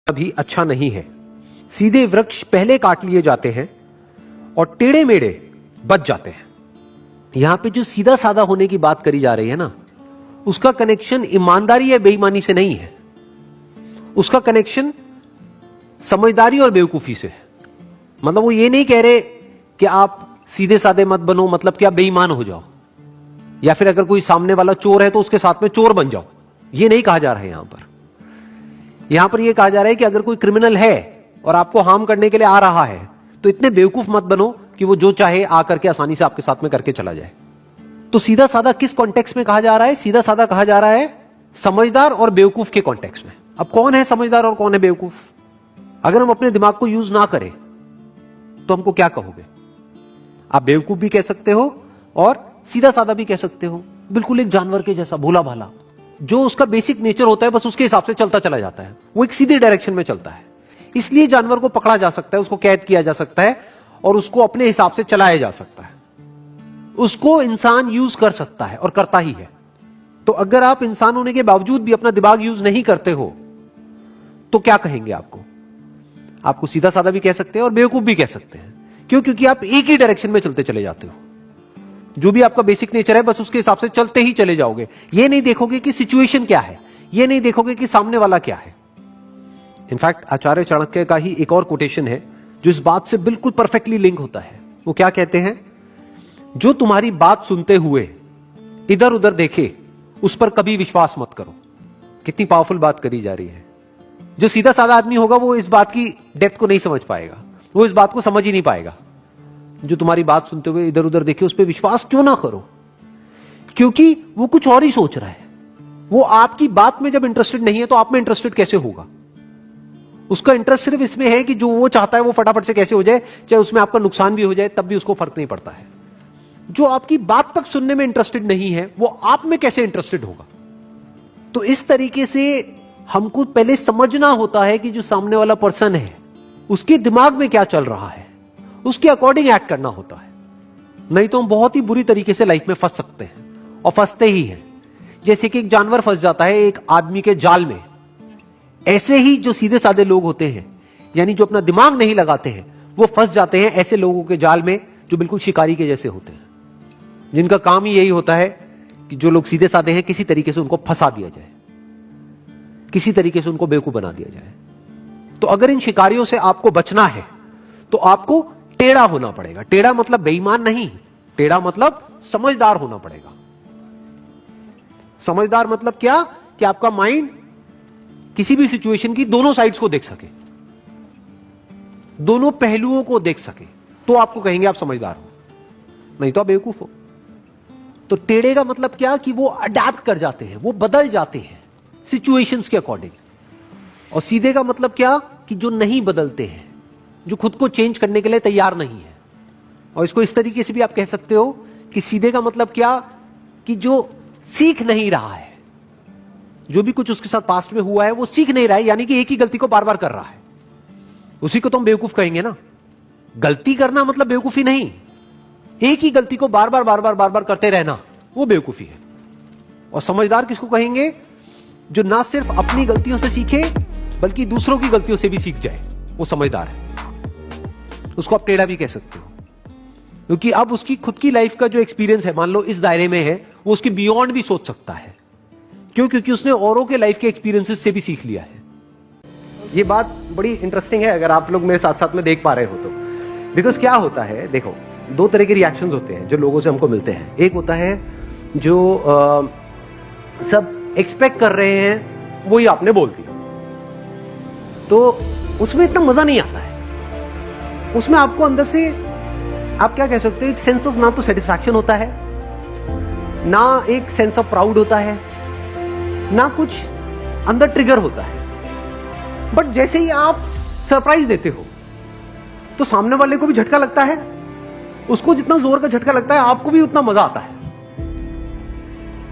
भी अच्छा नहीं है। सीधे वृक्ष पहले काट लिए जाते हैं और टेढ़े मेढ़े बच जाते हैं। यहां पे जो सीधा साधा होने की बात करी जा रही है ना, उसका कनेक्शन ईमानदारी या बेईमानी से नहीं है, उसका कनेक्शन समझदारी और बेवकूफी से है। मतलब वो ये नहीं कह रहे कि आप सीधे साधे मत बनो, मतलब कि आप बेईमान हो जाओ, या फिर अगर कोई सामने वाला चोर है तो उसके साथ में चोर बन जाओ। ये नहीं कहा जा रहा है यहां पर यह कहा जा रहा है कि अगर कोई क्रिमिनल है और आपको हार्म करने के लिए आ रहा है तो इतने बेवकूफ मत बनो कि वो जो चाहे आकर के आसानी से आपके साथ में करके चला जाए। तो सीधा साधा किस कॉन्टेक्स्ट में कहा जा रहा है? सीधा साधा कहा जा रहा है समझदार और बेवकूफ के कॉन्टेक्स्ट में। अब कौन है समझदार और कौन है बेवकूफ? अगर हम अपने दिमाग को यूज ना करें तो हमको क्या कहोगे? आप बेवकूफ भी कह सकते हो और सीधा साधा भी कह सकते हो, बिल्कुल एक जानवर के जैसा भोला भाला, जो उसका बेसिक नेचर होता है बस उसके हिसाब से चलता चला जाता है, वो एक सीधे डायरेक्शन में चलता है। इसलिए जानवर को पकड़ा जा सकता है, उसको कैद किया जा सकता है और उसको अपने हिसाब से चलाया जा सकता है। उसको इंसान यूज कर सकता है और करता ही है। तो अगर आप इंसान होने के बावजूद भी अपना दिमाग यूज नहीं करते हो तो क्या कहेंगे आपको? आपको सीधा साधा भी कह सकते हैं और बेवकूफ भी कह सकते हैं। क्यों? क्योंकि आप एक ही डायरेक्शन में चलते चले जाते हो। जो भी आपका बेसिक नेचर है बस उसके हिसाब से चलते ही चले जाओगे। ये नहीं देखोगे कि सिचुएशन क्या है, ये नहीं देखोगे कि सामने वाला क्या है। इनफैक्ट आचार्य चाणक्य का ही एक और कोटेशन है जो इस बात से बिल्कुल परफेक्टली लिंक होता है। वो क्या कहते हैं? जो तुम्हारी बात सुनते हुए इधर उधर देखे उस पर कभी विश्वास मत करो। कितनी पावरफुल बात करी जा रही है। जो सीधा साधा आदमी होगा वो इस बात की डेप्थ को नहीं समझ पाएगा, वो इस बात को समझ ही नहीं पाएगा। जो तुम्हारी बात सुनते हुए इधर उधर देखे उस पर विश्वास क्यों ना करो? क्योंकि वो कुछ और ही सोच रहा है। वो आपकी बात में जब इंटरेस्टेड नहीं है तो आप में इंटरेस्टेड कैसे होगा? उसका इंटरेस्ट सिर्फ इसमें है कि जो वो चाहता है वो फटाफट से कैसे हो जाए, चाहे उसमें आपका नुकसान भी हो जाए तब भी उसको फर्क नहीं पड़ता है। जो आपकी बात तक सुनने में इंटरेस्टेड नहीं है वो आप में कैसे इंटरेस्टेड होगा? तो इस तरीके से हमको पहले समझना होता है कि जो सामने वाला पर्सन है उसके दिमाग में क्या चल रहा है, उसके अकॉर्डिंग एक्ट करना होता है। नहीं तो हम बहुत ही बुरी तरीके से लाइफ में फंस सकते हैं और फंसते ही हैं। जैसे कि एक जानवर फंस जाता है एक आदमी के जाल में, ऐसे ही जो सीधे साधे लोग होते हैं, यानी जो अपना दिमाग नहीं लगाते हैं, वो फंस जाते हैं ऐसे लोगों के जाल में जो बिल्कुल शिकारी के जैसे होते हैं, जिनका काम ही यही होता है कि जो लोग सीधे साधे हैं किसी तरीके से उनको फंसा दिया जाए, किसी तरीके से उनको बेवकूफ बना दिया जाए। तो अगर इन शिकारियों से आपको बचना है तो आपको टेढ़ा होना पड़ेगा। टेढ़ा मतलब बेईमान नहीं, टेढ़ा मतलब समझदार होना पड़ेगा। समझदार मतलब क्या? कि आपका माइंड किसी भी सिचुएशन की दोनों साइड्स को देख सके, दोनों पहलुओं को देख सके, तो आपको कहेंगे आप समझदार हो, नहीं तो आप बेवकूफ हो। तो टेढ़े का मतलब क्या? कि वो अडैप्ट कर जाते हैं, वो बदल जाते हैं सिचुएशंस के अकॉर्डिंग। और सीधे का मतलब क्या? कि जो नहीं बदलते हैं, जो खुद को चेंज करने के लिए तैयार नहीं है। और इसको इस तरीके से भी आप कह सकते हो कि सीधे का मतलब क्या? कि जो सीख नहीं रहा है, जो भी कुछ उसके साथ पास्ट में हुआ है वो सीख नहीं रहा है, यानी कि एक ही गलती को बार बार कर रहा है, उसी को तो हम बेवकूफ कहेंगे ना। गलती करना मतलब बेवकूफी नहीं, एक ही गलती को बार बार करते रहना वो बेवकूफी है। और समझदार किसको कहेंगे? जो ना सिर्फ अपनी गलतियों से सीखे बल्कि दूसरों की गलतियों से भी सीख जाए, वो समझदार है। उसको आप टेढ़ा भी कह सकते हो, क्योंकि अब उसकी खुद की लाइफ का जो एक्सपीरियंस है, मान लो इस दायरे में है, वो उसके बियॉन्ड भी सोच सकता है। क्यों? क्योंकि उसने औरों के लाइफ के एक्सपीरियंसेस से भी सीख लिया है। ये बात बड़ी इंटरेस्टिंग है अगर आप लोग मेरे साथ साथ में देख पा रहे हो तो। बिकॉज क्या होता है, देखो, दो तरह के रिएक्शंस होते हैं जो लोगों से हमको मिलते हैं। एक होता है जो सब एक्सपेक्ट कर रहे हैं वही आपने बोल दिया, तो उसमें इतना मजा नहीं आता है। उसमें आपको अंदर से, आप क्या कह सकते हो, एक सेंस ऑफ ना तो सेटिस्फैक्शन होता है, ना एक सेंस ऑफ प्राउड होता है, ना कुछ अंदर ट्रिगर होता है। बट जैसे ही आप सरप्राइज देते हो तो सामने वाले को भी झटका लगता है, उसको जितना जोर का झटका लगता है आपको भी उतना मजा आता है।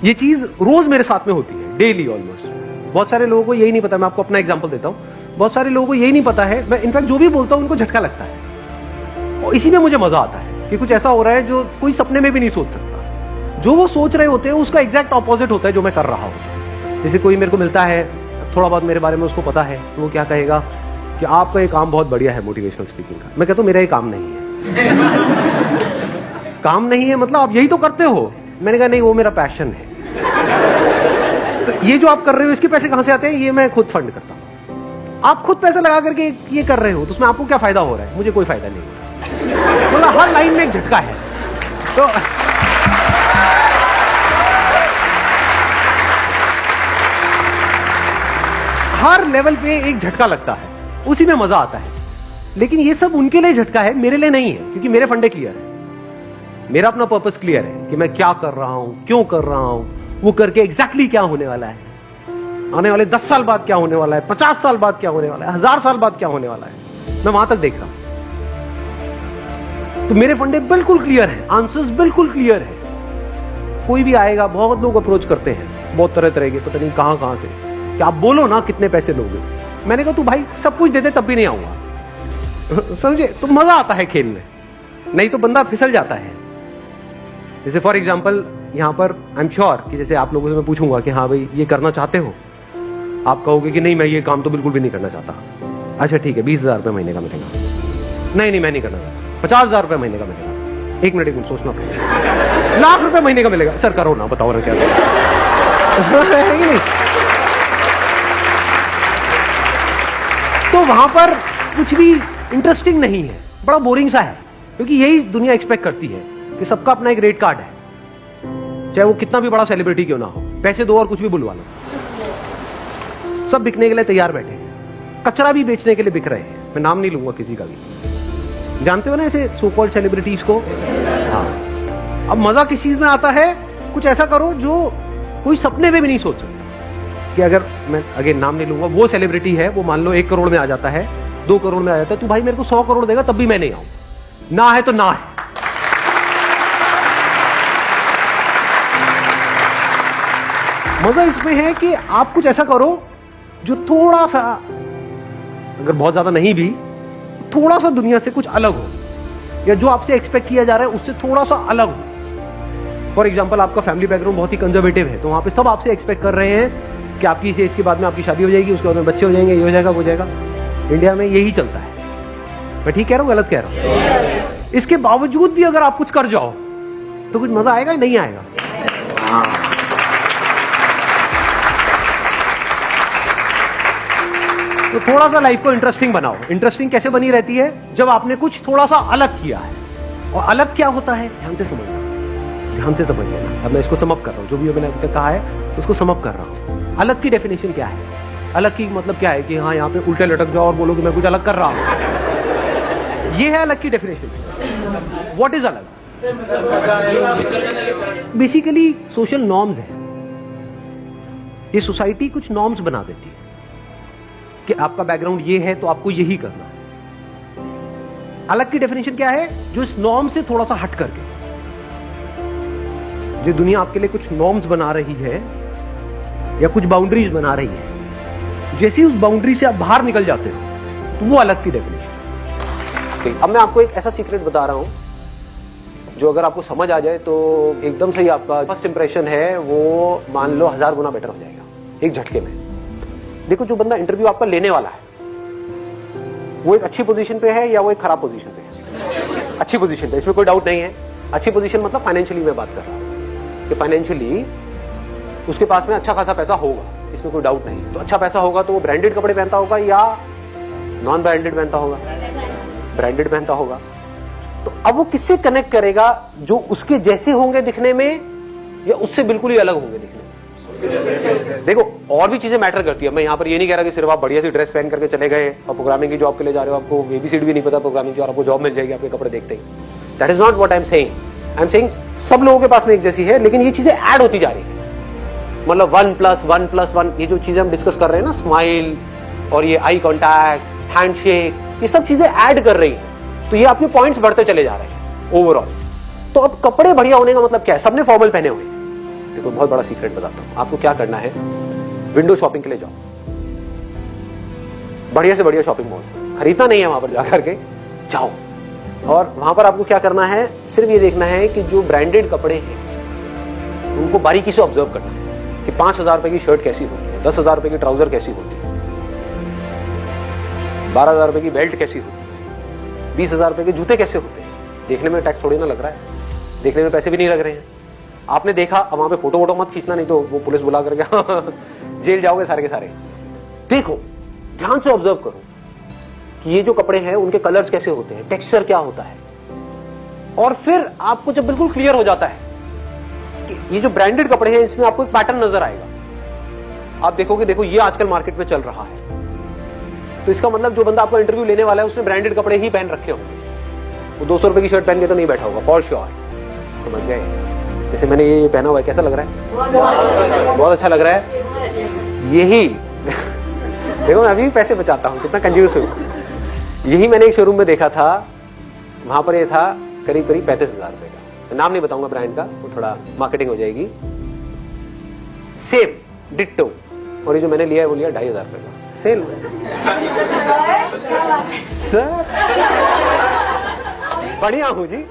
ये चीज रोज मेरे साथ में होती है, डेली ऑलमोस्ट। बहुत सारे लोगों को यही नहीं पता, मैं आपको अपना एग्जांपल देता हूं। बहुत सारे लोगों को यही नहीं पता है, मैं इनफैक्ट जो भी बोलता हूं उनको झटका लगता है और इसी में मुझे मजा आता है कि कुछ ऐसा हो रहा है जो कोई सपने में भी नहीं सोच सकता। जो वो सोच रहे होते हैं उसका एग्जैक्ट ऑपोजिट होता है जो मैं कर रहा हूं। जैसे कोई मेरे को मिलता है थोड़ा बहुत मेरे बारे में उसको पता है, तो वो क्या कहेगा कि आपका ये काम बहुत बढ़िया है मोटिवेशनल स्पीकिंग का। मैं कहता हूं मेरा ये काम नहीं है। काम नहीं है मतलब आप यही तो करते हो। मैंने कहा नहीं, वो मेरा पैशन है। तो ये जो आप कर रहे हो इसके पैसे कहां से आते हैं? ये मैं खुद फंड करता हूं। आप खुद पैसे लगा करके ये कर रहे हो, तो उसमें आपको क्या फायदा हो रहा है? मुझे कोई फायदा नहीं है। मतलब हर लाइन में एक झटका है। तो हर लेवल पे एक झटका लगता है, उसी में मजा आता है। लेकिन ये सब उनके लिए झटका है, मेरे लिए नहीं है, क्योंकि मेरे फंडे क्लियर है, मेरा अपना पर्पस क्लियर है कि मैं क्या कर रहा हूं, क्यों कर रहा हूं, वो करके एग्जैक्टली क्या होने वाला है, आने वाले 10 साल बाद क्या होने वाला है, 50 साल बाद क्या होने वाला है, 1000 साल बाद क्या होने वाला है, मैं वहां तक देख रहा हूं। तो मेरे फंडे बिल्कुल क्लियर है, आंसर्स बिल्कुल क्लियर है। कोई भी आएगा, बहुत लोग अप्रोच करते हैं बहुत तरह तरह के, पता नहीं कहां कहां से, कि आप बोलो ना कितने पैसे लोगे। मैंने कहा तू भाई सब कुछ दे दे तब भी नहीं आऊंगा। समझे? तो मजा आता है खेल में, नहीं तो बंदा फिसल जाता है। जैसे फॉर एग्जाम्पल यहां पर आई एम श्योर कि जैसे आप लोगों से मैं पूछूंगा कि हाँ भाई ये करना चाहते हो, आप कहोगे कि नहीं मैं ये काम तो बिल्कुल भी नहीं करना चाहता। अच्छा ठीक है, 20,000 रुपये महीने का मिलेगा। नहीं मैं नहीं करना चाहता। 50,000 रुपये महीने का मिलेगा। एक मिनट सोचना पड़ेगा। लाख रुपए महीने का मिलेगा। सर करो ना, बताओ ना क्या नहीं। तो वहां पर कुछ भी इंटरेस्टिंग नहीं है, बड़ा बोरिंग सा है, क्योंकि यही दुनिया एक्सपेक्ट करती है कि सबका अपना एक रेट कार्ड है, चाहे वो कितना भी बड़ा सेलिब्रिटी क्यों ना हो, पैसे दो और कुछ भी बुलवा लो। सब बिकने के लिए तैयार बैठे हैं, कचरा भी बेचने के लिए बिक रहे हैं। मैं नाम नहीं लूंगा किसी का भी, जानते हो ना ऐसे सो कॉल्ड सेलिब्रिटीज को। हाँ, अब मजा किस चीज में आता है? कुछ ऐसा करो जो कोई सपने में भी नहीं सोच सकता। कि अगर मैं अगेन नाम नहीं लूंगा, वो सेलिब्रिटी है, वो मान लो 1 करोड़ में आ जाता है, 2 करोड़ में आ जाता है, तू भाई मेरे को 100 करोड़ देगा तब भी मैं नहीं आऊं, ना है तो ना है। मजा इसमें है कि आप कुछ ऐसा करो जो थोड़ा सा, अगर बहुत ज्यादा नहीं भी, थोड़ा सा दुनिया से कुछ अलग हो, या जो आपसे एक्सपेक्ट किया जा रहा है उससे थोड़ा सा अलग हो। फॉर एग्जाम्पल आपका फैमिली बैकग्राउंड बहुत ही कंजर्वेटिव है, तो वहां पे सब आपसे एक्सपेक्ट कर रहे हैं कि आपकी इस एज के बाद में आपकी शादी हो जाएगी, उसके बाद में बच्चे हो जाएंगे, ये हो जाएगा, वो हो जाएगा। इंडिया में यही चलता है। मैं ठीक कह रहा हूं, गलत कह रहा हूं? इसके बावजूद भी अगर आप कुछ कर जाओ तो कुछ मजा आएगा, नहीं आएगा? तो थोड़ा सा लाइफ को इंटरेस्टिंग बनाओ। इंटरेस्टिंग कैसे बनी रहती है? जब आपने कुछ थोड़ा सा अलग किया है। और अलग क्या होता है? ध्यान से समझना, ध्यान से समझ लेना। अब मैं इसको समअप कर रहा हूं, जो भी मैंने अभी तक कहा है उसको समअप कर रहा हूं। अलग की डेफिनेशन क्या है? अलग की मतलब क्या है कि हाँ यहाँ पे उल्टे लटक जाओ और बोलो कि मैं कुछ अलग कर रहा हूं, ये है अलग की डेफिनेशन। व्हाट इज अलग? बेसिकली सोशल नॉर्म्स है। ये सोसाइटी कुछ नॉर्म्स बना देती है कि आपका बैकग्राउंड ये है तो आपको यही करना है। अलग की डेफिनेशन क्या है? जो इस नॉर्म से थोड़ा सा हट करके, जो दुनिया आपके लिए कुछ नॉर्म्स बना रही है या कुछ बाउंड्रीज बना रही है, जैसे ही उस बाउंड्री से आप बाहर निकल जाते हो तो वो अलग की डेफिनेशन। अब मैं आपको एक ऐसा सीक्रेट बता रहा हूं जो अगर आपको समझ आ जाए तो एकदम से ही आपका फर्स्ट इंप्रेशन है वो मान लो 1000 गुना बेटर हो जाएगा एक झटके में। देखो, जो बंदा इंटरव्यू आपका लेने वाला है वो एक अच्छी पोजीशन पे है या वो एक खराब पोजीशन पे है? अच्छी पोजीशन पे, इसमें कोई डाउट नहीं है। अच्छी पोजीशन मतलब फाइनेंशियली मैं बात कर रहा हूं कि फाइनेंशियली उसके पास में अच्छा खासा पैसा होगा, इसमें कोई डाउट नहीं। तो अच्छा पैसा होगा तो वो ब्रांडेड कपड़े पहनता होगा या नॉन ब्रांडेड पहनता होगा? ब्रांडेड पहनता होगा। तो अब वो किससे कनेक्ट करेगा? जो उसके जैसे होंगे दिखने में या उससे बिल्कुल ही अलग होंगे दिखने में? देखो, और भी चीजें मैटर करती है। मैं यहाँ पर ये नहीं कह रहा कि सिर्फ आप बढ़िया सी ड्रेस पहन करके चले गए और प्रोग्रामिंग की जॉब के लिए जा रहे हो, आपको ABCD भी नहीं पता प्रोग्रामिंग की और आपको जॉब मिल जाएगी आपके कपड़े देखते ही। That is not what I am saying. I am saying सब लोगों के पास में एक जैसी है, लेकिन ये चीजें ऐड होती जा रही है। मतलब 1+1+1 ये जो चीजें हम डिस्कस कर रहे हैं ना, स्माइल और ये आई कॉन्टैक्ट, हैंडशेक, ये सब चीजें ऐड कर रही है। तो ये आपके पॉइंट्स बढ़ते चले जा रहे हैं ओवरऑल। तो अब कपड़े बढ़िया होने का मतलब क्या है? सबने फॉर्मल पहने हुए। देखो, बहुत बड़ा सीक्रेट बताता हूं आपको। क्या करना है? विंडो शॉपिंग के लिए जाओ, बढ़िया से बढ़िया शॉपिंग मॉल्स में। खरीदना नहीं है, वहां पर जाकर के जाओ और वहां पर आपको क्या करना है? सिर्फ ये देखना है कि जो ब्रांडेड कपड़े हैं उनको बारीकी से ऑब्जर्व करना है कि 5,000 रुपए की शर्ट कैसी होगी, 10,000 रुपए की ट्राउजर कैसी होती है, 12,000 रुपए की बेल्ट कैसी होती है, 20,000 रुपए के जूते कैसे होते हैं। देखने में टैक्स थोड़ी ना लग रहा है, देखने में पैसे भी नहीं लग रहे हैं। आपने देखा, अब वहां पे फोटो वोटो मत खींचना, नहीं तो वो पुलिस बुला करके जेल जाओगे सारे के सारे। देखो, ध्यान से ऑब्जर्व करो कि ये जो कपड़े हैं उनके कलर्स कैसे होते हैं, टेक्सचर क्या होता है। और फिर आपको जब बिल्कुल क्लियर हो जाता है कि ये जो ब्रांडेड कपड़े हैं इसमें आपको एक पैटर्न नजर आएगा। आप देखोगे, देखो ये आजकल मार्केट में चल रहा है, तो इसका मतलब जो बंदा आपको इंटरव्यू लेने वाला है उसने ब्रांडेड कपड़े ही पहन रखे होंगे। वो 200 रुपए की शर्ट पहन के तो नहीं बैठा होगा, फॉर श्योर। समझ गए? जैसे मैंने ये पहना हुआ है, कैसा लग रहा है? बहुत अच्छा लग रहा है। यही देखो, मैं अभी भी पैसे बचाता हूँ, कितना कंजूस हूँ। यही मैंने एक शोरूम में देखा था, वहां पर ये था करीब 35,000 रुपए का। नाम नहीं बताऊंगा ब्रांड का, वो थोड़ा मार्केटिंग हो जाएगी। सेम डिट्टो, और ये जो मैंने लिया है वो लिया 2,500 रुपए का, सेल। सर बढ़िया हूं जी।